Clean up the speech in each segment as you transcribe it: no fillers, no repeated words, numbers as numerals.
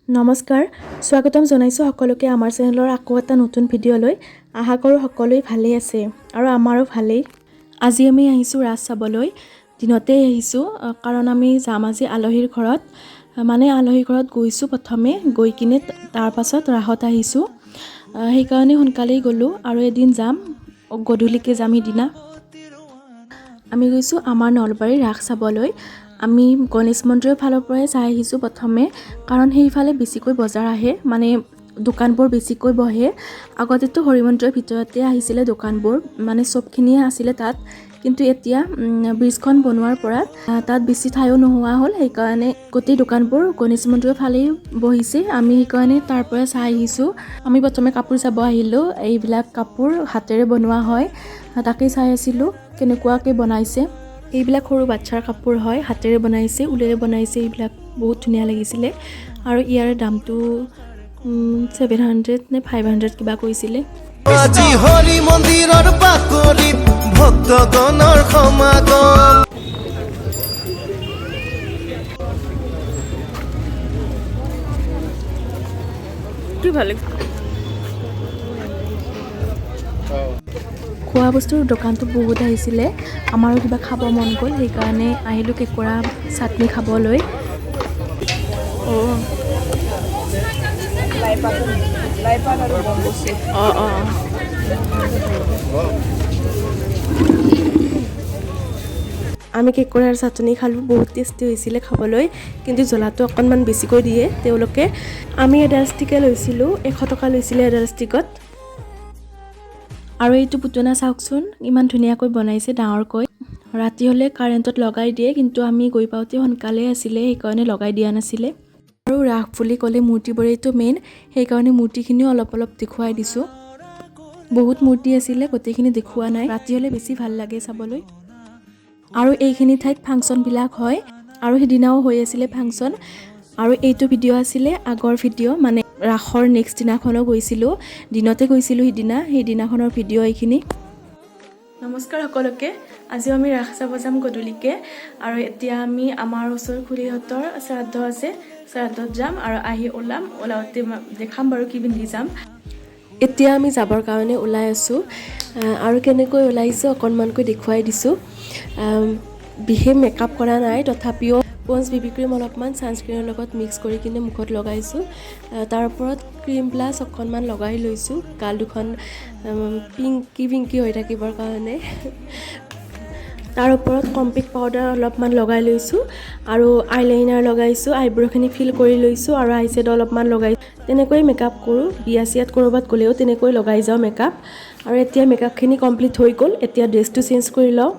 নমস্কাৰ স্বাগতম জনাইছো সকলোকে আমাৰ চেনেলৰ আকৌ এটা নতুন ভিডিঅ'লৈ আশা কৰোঁ সকলোৱে ভালেই আছে আৰু আমাৰো ভালেই আজি আমি আহিছো ৰাস চাবলৈ দিনতে আহিছো কাৰণ আমি যাম আজি আলহীৰ ঘৰত আলহীৰ ঘৰত গৈছো প্ৰথমে গৈ কিনে তাৰ পাছত ৰাহত আহিছো সেই কাৰণে সোনকালেই গলো আৰু এদিন যাম গধূলিকে যাম দিনা আমি গৈছো আমাৰ নলবাৰী ৰাস চাবলৈ আমি গণেশ মন্দিৰৰ ফালৰ পৰাই চাই আহিছো প্ৰথমে কাৰণ সেইফালে বেছিকৈ বজাৰ আহে দোকানবোৰ বেছিকৈ বহে আগতেতো হৰি মন্দিৰৰ ভিতৰতে আহিছিলে দোকানবোৰ সবখিনিয়ে আছিল তাত কিন্তু এতিয়া ব্ৰিজখন বনোৱাৰ পৰা তাত বেছি ঠাইও নোহোৱা হ'ল সেই কাৰণে গোটেই দোকানবোৰ গণেশ মন্দিৰৰ ফালেই বহিছে আমি সেই কাৰণে তাৰ পৰা চাই আহিছো আমি প্ৰথমে কাপোৰ চাব আহিলো এইবিলাক কাপোৰ হাতেৰে বনোৱা হয় তাকে চাই আছিলো কেনেকুৱাকৈ বনাইছে এইবিলাক সৰু বাচ্চাৰ কাপোৰ হয় হাতেৰে বনাইছে উলেৰে বনাইছে এইবিলাক বহুত ধুনীয়া লাগিছিলে আৰু ইয়াৰ দামটো 700 নে 500 কিবা কৈছিলে আজি হৰি মন্দিৰৰ পাকৰিত ভক্তগণৰ সমাগম কি ভালে খোৱা বস্তুৰ দোকানটো বহুত আহিছিলে আমাৰো কিবা খাব মন গ'ল সেই কাৰণে আহিলো কেকৰা চাটনি খাবলৈ লাইপাত আৰু বম্বুচি আমি কেকৰাৰ চাটনি খালোঁ বহুত টেষ্টি হৈছিলে খাবলৈ কিন্তু জ্বলাটো অকণমান বেছিকৈ দিয়ে তেওঁলোকে আমি এডাল ষ্টিকে লৈছিলোঁ 100 টকা লৈছিলে এডাল ষ্টিকত আৰু এইটো পুতনা চাওকচোন ইমান ধুনীয়াকৈ বনাইছে ডাঙৰকৈ ৰাতি হ'লে কাৰেণ্টত লগাই দিয়ে কিন্তু আমি গৈ পাওঁতে সোনকালে আছিলে সেইকাৰণে লগাই দিয়া নাছিলে আৰু ৰাস বুলি ক'লে মূৰ্তিবোৰেইটো মেইন সেইকাৰণে মূৰ্তিখিনিও অলপ দেখুৱাই দিছোঁ বহুত মূৰ্তি আছিলে গোটেইখিনি দেখুওৱা নাই ৰাতি হ'লে বেছি ভাল লাগে চাবলৈ আৰু এইখিনি ঠাইত ফাংচনবিলাক হয় আৰু সেইদিনাও হৈ আছিলে ফাংচন আৰু এইটো ভিডিঅ' আছিলে আগৰ ভিডিঅ' ৰাসৰ নেক্সট দিনাখনো গৈছিলোঁ দিনতে গৈছিলোঁ সেইদিনাখনৰ ভিডিঅ' এইখিনি নমস্কাৰ সকলোকে আজি আমি ৰাস চাব যাম গধূলিকে আৰু এতিয়া আমি আমাৰ ওচৰ খুৰীহঁতৰ শ্ৰাদ্ধ আছে শ্ৰাদ্ধত যাম আৰু আহি ওলাওঁতে দেখাম বাৰু কি পিন্ধি যাম এতিয়া আমি যাবৰ কাৰণে ওলাই আছোঁ আৰু কেনেকৈ ওলাইছোঁ অকণমানকৈ দেখুৱাই দিছোঁ বিশেষ মেকআপ কৰা নাই তথাপিও পঞ্চ বিবি ক্ৰীম অলপমান ছানস্ক্ৰীনৰ লগত মিক্স কৰি কিনে মুখত লগাইছোঁ তাৰ ওপৰত ক্ৰীম প্লাছ অকণমান লগাই লৈছোঁ গাল দুখন পিংকি হৈ থাকিবৰ কাৰণে তাৰ ওপৰত কম্পেক্ট পাউডাৰ অলপমান লগাই লৈছোঁ আৰু আইলাইনাৰ লগাইছোঁ আইব্ৰ'খিনি ফিল কৰি লৈছোঁ আৰু আইশ্বেড অলপমান লগাইছোঁ তেনেকৈ মেকআপ কৰোঁ বিয়া চিয়াত ক'ৰবাত গ'লেও তেনেকৈ লগাই যাওঁ মেকআপ আৰু এতিয়া মেকআপখিনি কমপ্লিট হৈ গ'ল এতিয়া ড্ৰেছটো চেঞ্জ কৰি লওঁ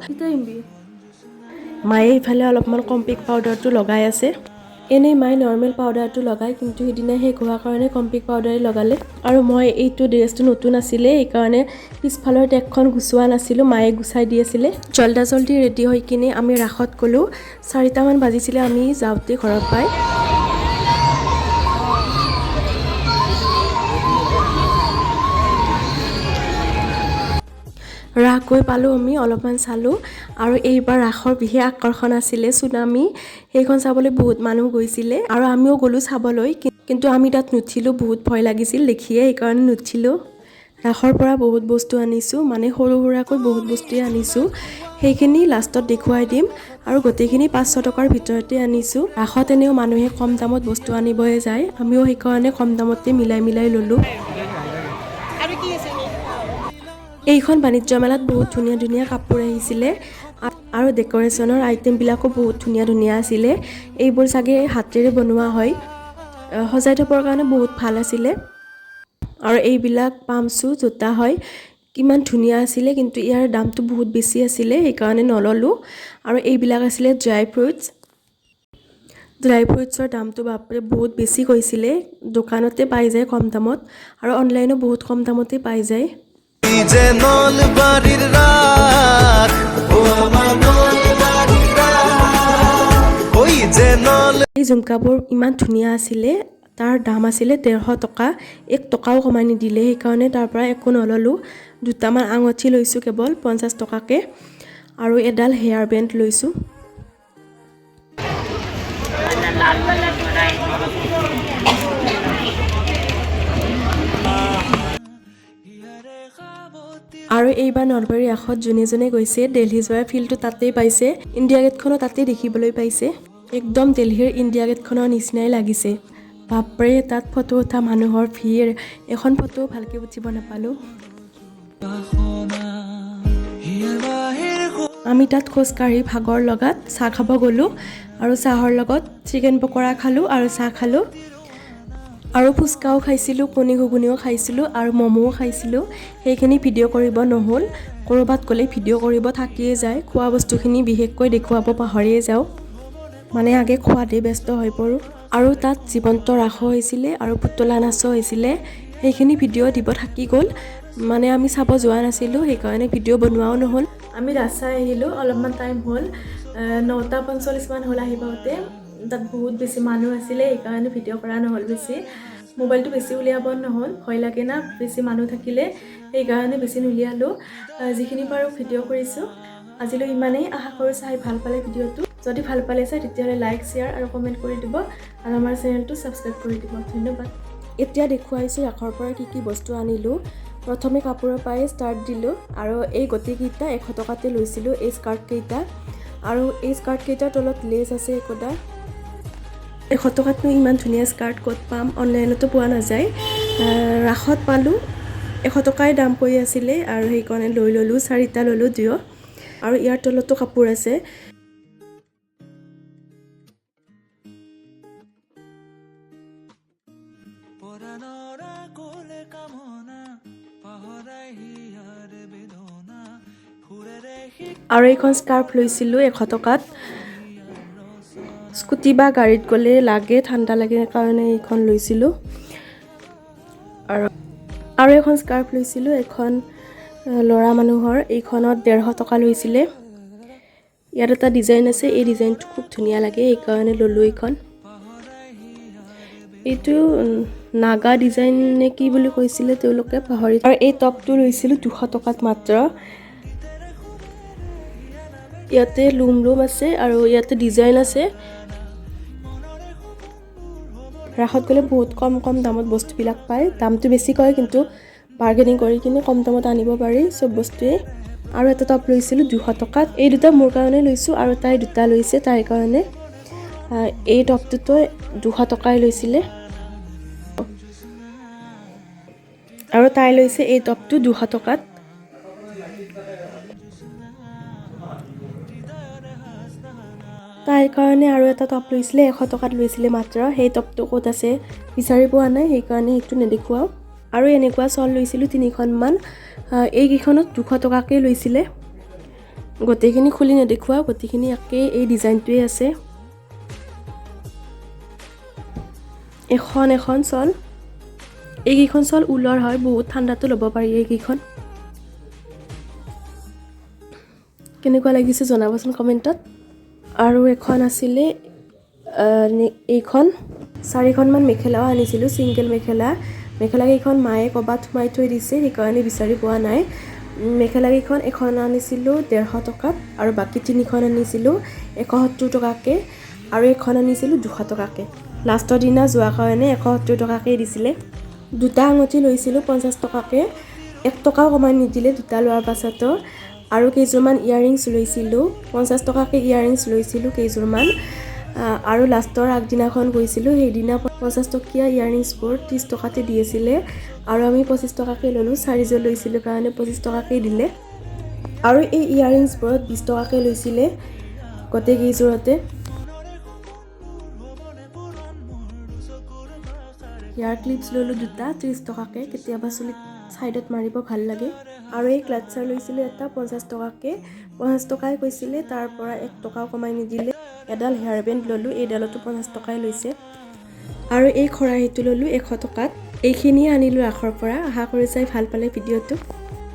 মায়ে ইফালে অলপমান কম্পেক্ট পাউডাৰটো লগাই আছে এনেই মায়ে নৰ্মেল পাউডাৰটো লগায় কিন্তু সেইদিনা শেষ হোৱাৰ কাৰণে কম্পেক্ট পাউডাৰে লগালে আৰু মই এইটো ড্ৰেছটো নতুন আছিলে সেইকাৰণে পিছফালৰ টেগখন গুচোৱা নাছিলোঁ মায়ে গুচাই দি আছিলে জল্দি ৰেডি হৈ কিনে আমি ৰাসত গ'লোঁ 4টামান বাজিছিলে আমি যাওঁতে ঘৰৰ পৰাই ৰাস গৈ পালোঁ আমি অলপমান চালোঁ আৰু এইবাৰ ৰাসৰ বিশেষ আকৰ্ষণ আছিলে চুনামি সেইখন চাবলৈ বহুত মানুহ গৈছিলে আৰু আমিও গ'লোঁ চাবলৈ কিন্তু আমি তাত নুঠিলোঁ বহুত ভয় লাগিছিল দেখিয়ে সেইকাৰণে নুঠিলোঁ ৰাসৰ পৰা বহুত বস্তু আনিছোঁ সৰু সুৰাকৈ বহুত বস্তুৱে আনিছোঁ সেইখিনি লাষ্টত দেখুৱাই দিম আৰু গোটেইখিনি 500 টকাৰ ভিতৰতে আনিছোঁ ৰাসত এনেও মানুহে কম দামত বস্তু আনিবহে যায় আমিও সেইকাৰণে কম দামতে মিলাই ল'লোঁ এইখন বাণিজ্য মেলাত বহুত ধুনীয়া কাপোৰ আহিছিলে আৰু ডেকৰেশ্যনৰ আইটেমবিলাকো বহুত ধুনীয়া আছিলে এইবোৰ চাগে হাতেৰে বনোৱা হয় সজাই থবৰ কাৰণে বহুত ভাল আছিলে আৰু এইবিলাক পামচু জোতা হয় কিমান ধুনীয়া আছিলে কিন্তু ইয়াৰ দামটো বহুত বেছি আছিলে সেইকাৰণে নললোঁ আৰু এইবিলাক আছিলে ড্ৰাই ফ্ৰুটছৰ দামটো বাপৰে বহুত বেছি কৈছিলে দোকানতে পাই যায় কম দামত আৰু অনলাইনো বহুত কম দামতে পাই যায় যে নলবাৰীৰ ৰাখ ও আমাৰ নলবাৰীৰ ৰাখ ওই যে এই ঝুমকাবোৰ ইমান ধুনীয়া আছিলে তাৰ দাম আছিলে 150 টকা 1 টকাও কমাই নিদিলে সেইকাৰণে তাৰ পৰা একো নললোঁ দুটামান আঙঠি লৈছোঁ কেৱল 50 টকাকে আৰু এডাল হেয়াৰ বেণ্ড লৈছোঁ আৰু এইবাৰ নলবাৰী ৰাসত যোনে যোনে গৈছে দিল্লী যোৱাৰ ফিলটো তাতেই পাইছে ইণ্ডিয়া গেটখনো তাতেই দেখিবলৈ পাইছে একদম দিল্লীৰ ইণ্ডিয়া গেটখনৰ নিচিনাই লাগিছে বাপৰে তাত ফটো উঠা মানুহৰ ভিৰ এখন ফটো ভালকে উঠিব নাপালো আমি তাত খোজকাঢ়ি ভাগৰ লগত চাহ খাব গ'লো আৰু চাহৰ লগত চিকেন পকৰা খালো আৰু চাহ খালো আৰু ফুচকাও খাইছিলোঁ কণী ঘুগুনিও খাইছিলোঁ আৰু মমোও খাইছিলোঁ সেইখিনি ভিডিঅ' কৰিব নহ'ল ক'ৰবাত গ'লে ভিডিঅ' কৰিব থাকিয়ে যায় খোৱা বস্তুখিনি বিশেষকৈ দেখুৱাব পাহৰিয়ে যাওঁ মানে আগে খোৱাতেই ব্যস্ত হৈ পৰোঁ আৰু তাত জীৱন্ত ৰাসো হৈছিলে আৰু পুতলা নাচো হৈছিলে সেইখিনি ভিডিঅ' দিব থাকি গ'ল মানে আমি চাব যোৱা নাছিলোঁ সেইকাৰণে ভিডিঅ' বনোৱাও নহ'ল আমি ৰাস চাই আহিলোঁ অলপমান টাইম হ'ল 9:45 মান হ'ল আহি পাওঁতে তাত বহুত বেছি মানুহ আছিলে সেইকাৰণে ভিডিঅ' কৰা নহ'ল বেছি মোবাইলটো বেছি উলিয়াব নহ'ল ভয় লাগে না বেছি মানুহ থাকিলে সেইকাৰণে বেছি নুলিয়ালোঁ যিখিনি পাৰোঁ ভিডিঅ' কৰিছোঁ আজিলৈ ইমানেই আশা কৰোঁ চাই ভাল পালে ভিডিঅ'টো যদি ভাল পালে চাই তেতিয়াহ'লে লাইক শ্বেয়াৰ আৰু কমেণ্ট কৰি দিব আৰু আমাৰ চেনেলটো ছাবস্ক্ৰাইব কৰি দিব ধন্যবাদ এতিয়া দেখুৱাইছোঁ ৰাসৰ পৰা কি কি বস্তু আনিলোঁ প্ৰথমে কাপোৰৰ পৰাই ষ্টাৰ্ট দিলোঁ আৰু এই গোটেইকেইটা 100 টকাতে লৈছিলোঁ এই স্কাৰ্টকেইটা আৰু এই স্কাৰ্টকেইটাৰ তলত লেচ আছে একোটা 100 টকাতনো ইমান ধুনীয়া স্কাৰ্ট ক'ত পাম অনলাইনতো পোৱা নাযায় ৰাসত পালোঁ 100 টকাই দাম পৰি আছিলে আৰু সেইকাৰণে লৈ ল'লোঁ 4টা ল'লোঁ দুয়ো আৰু ইয়াৰ তলতো কাপোৰ আছে আৰু এইখন স্কাৰ্ফ লৈছিলোঁ 100 টকাত স্কুটি বা গাড়ীত গ'লে লাগে ঠাণ্ডা লাগে কাৰণে এইখন লৈছিলোঁ আৰু এখন স্কাৰ্ফ লৈছিলোঁ এখন ল'ৰা মানুহৰ এইখনত 150 টকা লৈছিলে ইয়াত এটা ডিজাইন আছে এই ডিজাইনটো খুব ধুনীয়া লাগে এইকাৰণে ল'লোঁ এইখন এইটো নাগা ডিজাইন নে কি বুলি কৈছিলে তেওঁলোকে পাহৰি আৰু এই টপটো লৈছিলোঁ 200 টকাত মাত্ৰ ইয়াতে লুম আছে আৰু ইয়াতে ডিজাইন আছে ৰাসত গ'লে বহুত কম দামত বস্তুবিলাক পায় দামটো বেছি কয় কিন্তু বাৰ্গেনিং কৰি কিনে কম দামত আনিব পাৰি সব বস্তুৱে আৰু এটা টপ লৈছিলোঁ 200 টকাত এই দুটা মোৰ কাৰণে লৈছোঁ আৰু তাই দুটা লৈছে তাইৰ কাৰণে এই টপটোতো 200 টকাই লৈছিলে আৰু তাই লৈছে এই টপটো 200 টকাত তাইৰ কাৰণে আৰু এটা টপ লৈছিলে 100 টকাত লৈছিলে মাত্ৰ সেই টপটো ক'ত আছে বিচাৰি পোৱা নাই সেইকাৰণে সেইটো নেদেখুৱাও আৰু এনেকুৱা চল লৈছিলোঁ 3খনমান এইকেইখনত 200 টকাকে লৈছিলে গোটেইখিনি খুলি নেদেখুৱাও গোটেইখিনি একে এই ডিজাইনটোৱে আছে এখন চল এইকেইখন চল ঊলৰ হয় বহুত ঠাণ্ডাটো ল'ব পাৰি এইকেইখন কেনেকুৱা লাগিছে জনাবচোন কমেণ্টত আৰু এখন আছিলে এইখন 4খনমান মেখেলাও আনিছিলোঁ ছিংগল মেখেলাকেইখন মায়ে ক'বাত সোমাই থৈ দিছে সেইকাৰণে বিচাৰি পোৱা নাই মেখেলাকেইখন এখন আনিছিলোঁ 150 টকাত আৰু বাকী 3খন আনিছিলোঁ 71 টকাকে আৰু এখন আনিছিলোঁ 200 টকাকে লাষ্টৰ দিনা যোৱাৰ কাৰণে 71 টকাকে দিছিলে দুটা আঙুঠি লৈছিলোঁ 50 টকাকে 1 টকাও কমাই নিদিলে দুটা লোৱাৰ পাছতো আৰু কেইযোৰমান ইয়াৰিংছ লৈছিলোঁ 50 টকাকে ইয়াৰিংছ লৈছিলোঁ কেইযোৰমান আৰু লাষ্টৰ আগদিনাখন গৈছিলোঁ সেইদিনা 50 টকীয়া ইয়াৰিংছবোৰ 30 টকাতে দি আছিলে আৰু আমি 25 টকাকে ল'লোঁ 4যোৰ লৈছিলোঁ কাৰণে 25 টকাকে দিলে আৰু এই ইয়াৰিংছবোৰত 20 টকাকে লৈছিলে গোটেই কেইযোৰতে ইয়াৰ ক্লিপছ ল'লোঁ দুটা 30 টকাকে কেতিয়াবা চুলিত সাইডত মাৰিব ভাল লাগে আৰু এই ক্লাটচাৰ লৈছিলোঁ এটা 50 টকাকে 50 টকাই কৈছিলে তাৰ পৰা 1 টকাও কমাই নিদিলে এডাল হেয়াৰ বেণ্ড ল'লোঁ এইডালতো 50 টকাই লৈছে আৰু এই খৰাহিটো ল'লোঁ 100 টকাত এইখিনিয়ে আনিলোঁ ৰাসৰ পৰা আশা কৰি চাই ভাল পালে ভিডিঅ'টো